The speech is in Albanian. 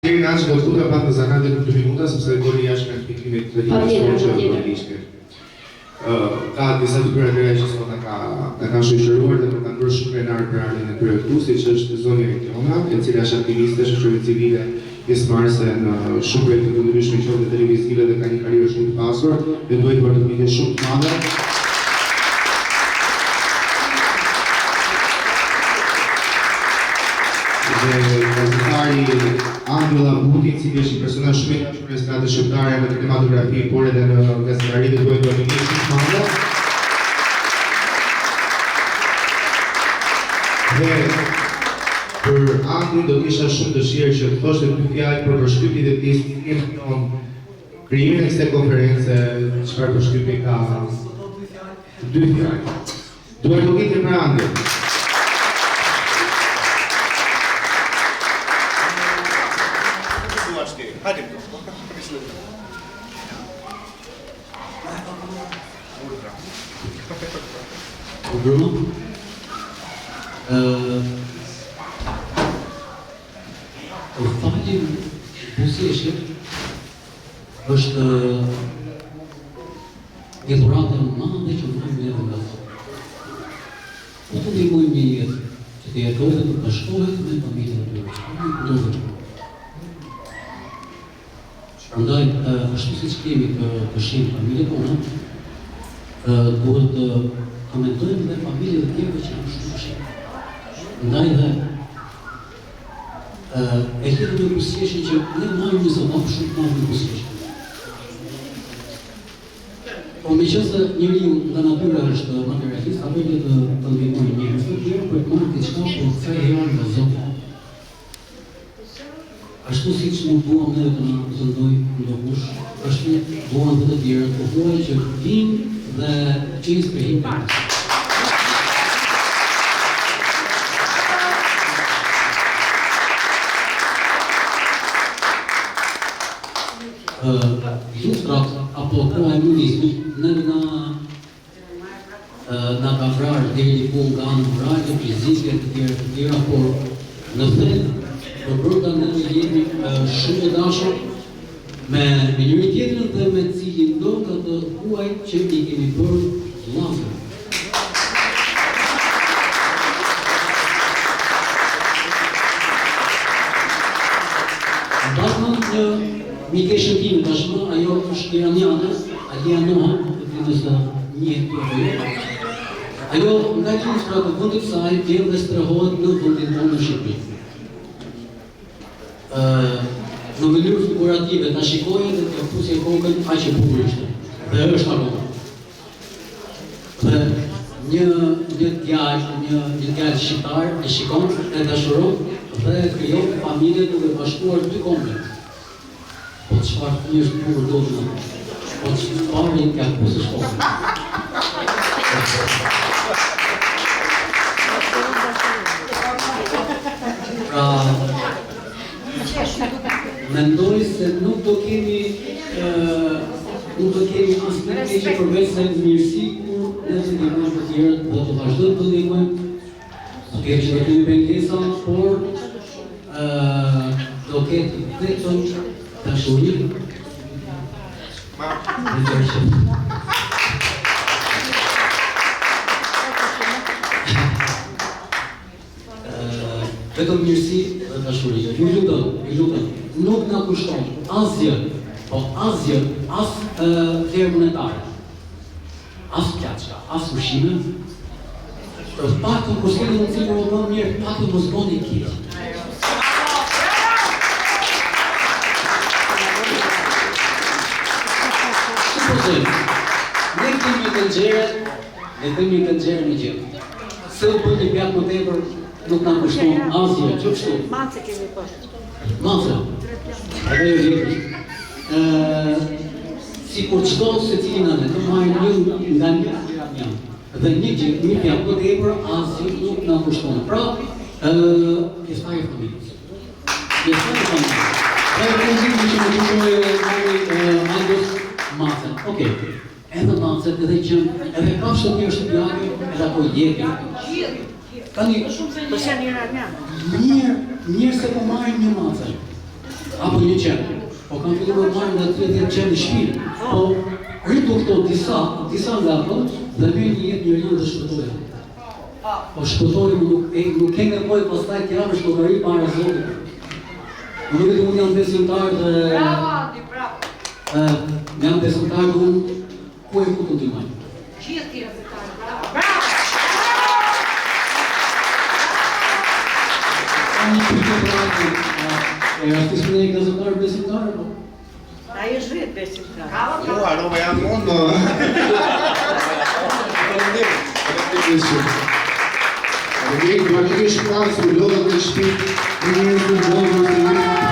Nash do të futa pak në zakat e 2 minuta sepse goli jashtë nga fikimit të gjithë. Ka disa typera që sot na kanë shoqëruar dhe kanë bërë shumë krenar për ardhen e tyre këtu, siç është Zonja Retiona, e cila është aktiviste shoqërie civile pjesëmarrëse në shumë projekte të ndryshme qoftë televizive dhe ka një karrierë shumë të pasur, dhe duhet bërë të shumë të madhe. Dhe gazetari Angela Buti, i cili është një personazh shumë i njohur në stratën shqiptare në kinematografi, por edhe në gazetari dhe duhet të bëjë shumë të madhe. Dhe për Angrin do kisha shumë dëshirë që të thoshte 2 fjalë për përshtypjen e tij, si ton krijimin e kësaj konference, çfarë përshtypje ka. 2 fjalë. Duhet të vitë për Angrin. Hadi. Bruno. Falin buzëshi është një dhuratë e madhe që më vjen nga Zoti. Po të ndihmojmë një jetë që të jetojë dhe të bashkohet me familjen e tyre. Andaj, ashtu si që kemi të shimë familje tona, duhet të komentojmë dhe familje dhe tjeve që janë shumë të shimë. Andaj dhe, e hirë në rusjeshin që ne majmë një zavapë shumë majmë në rusjeshin. Po me qëse njëri nga natyra është materialist, apo e të ndihmoj njërës të tjerë, për të marrë të qka për të caj herë nga Zotë. Ashtu si që nuk duham neve të në zëndoj në bush, ashtu duham dhe të tjere të pohoj që vinë dhe që i sprehim për nësë. Lustrat, apo koha e mundisë, neve na ka vrarë dhe një pun nga anë morale, fizike të tjera, por në thellë, për brënda në jemi shumë e dashur me njëri tjetërën dhe me cilin do të të huaj që i kemi bërë llafër. Ndakman një mikeshën tim tashmë, ajo është iraniane, Alia Noha, të të nësë një të të ajo nga që në shpratë vëndit saj, vjen dhe strehohet në vëndit tonë në Shqipëri. Në mënyrë figurative ta shikoje dhe të pusje kokën aq e bukur ishte. Dhe është akoma. Dhe një djalë shqiptar e shikon, e dashuron dhe krijon familje duke bashkuar 2 kombe. Po çfarë fëmijësh të bukur do të na. Po çfarë ka pusë shkollë. Mendoj se nuk do kemi asnjë keqe përveç se mirësi kur ne të ndihmojmë të tjerët dhe të vazhdojmë të ndihmojmë. Do kemi që të kemi pengesa, por do ketë vetëm dashuri. Vetëm mirësi dhe dashuri. Ju lutem, nuk na kushton asgjë, po asgjë, as vlerë monetare, as plaçka, as ushqime. Për paktën kur s'keni mundësi për më mirë, paktën mos bëni keq. Supozojmë, ne kemi një tenxhere me gjë. Se u bën një pjatë më tepër, nuk na kushton asgjë, që kështu. Mace kemi poshtë. Mace. Edhe e vjetër. Si kur qdo se cilin anë, të marrë një nga një janë. Dhe një pjatë më tepër, asgjë nuk na kushton. Pra, pjesëmarrja e familjes. Pjesëmarrja e familjes. Dhe e rëndësishme që më qëndrojë Angos mace. Okej. Edhe macet, edhe qënë, edhe kafshët të tjerë shtëpiake, edhe ato jetë. Tani, Po janë iranianë. Mirë se po marrin një mace. apo një qenë. Po kanë filluar të marrin nga 30 qenë në shtëpi. Po rritu këto disa nga ato dhe me një jetë njeriu dhe shpëtojnë. Po shpëtojnë nuk ke nevojë pastaj të japësh llogari para Zotit. Unë jam besimtar dhe jam besimtar dhe unë ku e futu t'i majtë. Gjithë t'i besimtar. Një përgjë për atë, e artistë në e gazetar besimtar, po? Ai është vetë besimtar. Jo, aroma jam unë. Faleminderit, praktikisht klasë, me lodhët e shtëpi, në njërë të